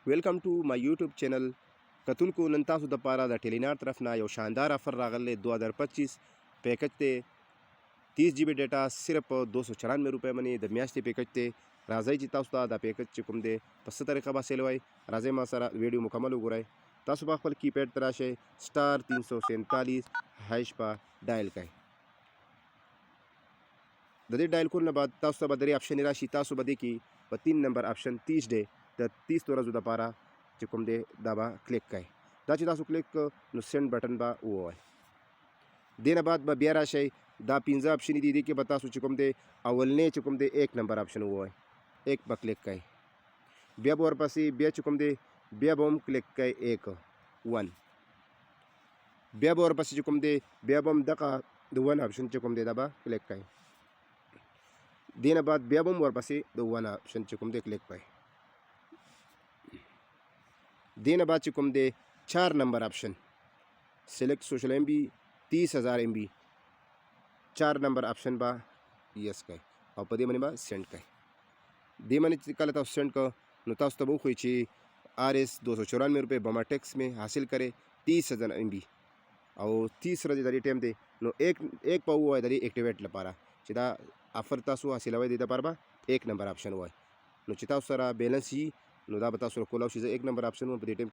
Welcome to my YouTube channel. कतुनको नन तासु د پاره د ټیلینار طرف نه یو شاندار افر راغلی 2025 پیکج ته 30 GB ډیټا صرف 294 روپے باندې د میاشتې پیکج ته راځي چې تاسو ته د پیکج چې کوم دی په څه طریقه به سیلوي راځي ما سره ویډیو مکمل وګورئ. تاسو په خپل کیپیډ تر راشئ سٹار 347 هش په ډایل کړئ. د دې ډایل کول نه بعد تاسو ته به درې آپشن راشي. تاسو به دې کې په 3 نمبر آپشن 30 دی د 30 ورځو لپاره چې کوم دی دا به کلیک کړئ. دا چې تاسو کلیک نو سند بټن به ووهئ. دې نه بعد به بیا راشئ دا 15 آپشن دي. دې کې به تاسو چې کوم دی اولنی چې کوم دی 1 نمبر آپشن ووهئ. 1 به کلیک کړئ. بیا به ورپسې بیا چې کوم دی بیا به هم کلیک کړئ 1 بیا به ورپسې چې کوم دی بیا به هم دغه د 1 آپشن چې کوم دی دا به کلیک کړئ. دې نه بعد بیا به هم ورپسې د 1 آپشن چې کوم دی کلیک کړئ. دې نه بعد چې کوم دی 4 نمبر آپشن سلیکٹ سوشل ایم بی 30,000 MB 4 نمبر آپشن با یس کړئ او په دې باندې به سینډ کړئ. دې باندې چې کله تاسو سینډ کړو نو تاسو ته به وښیي چې RS 294 रुपये बमा टैक्स में हासिल करे 30,000 MB او 30 ورځې د ټیم دی نو एक په وای د اکټیویټ لپاره چې دا افر تاسو حاصلوي د لپاره به 1 نمبر آپشن وای. نو چې تاسو سره بیلنس نو دا به تاسو کولای شئ 1 نمبر آپشن په دې ټیم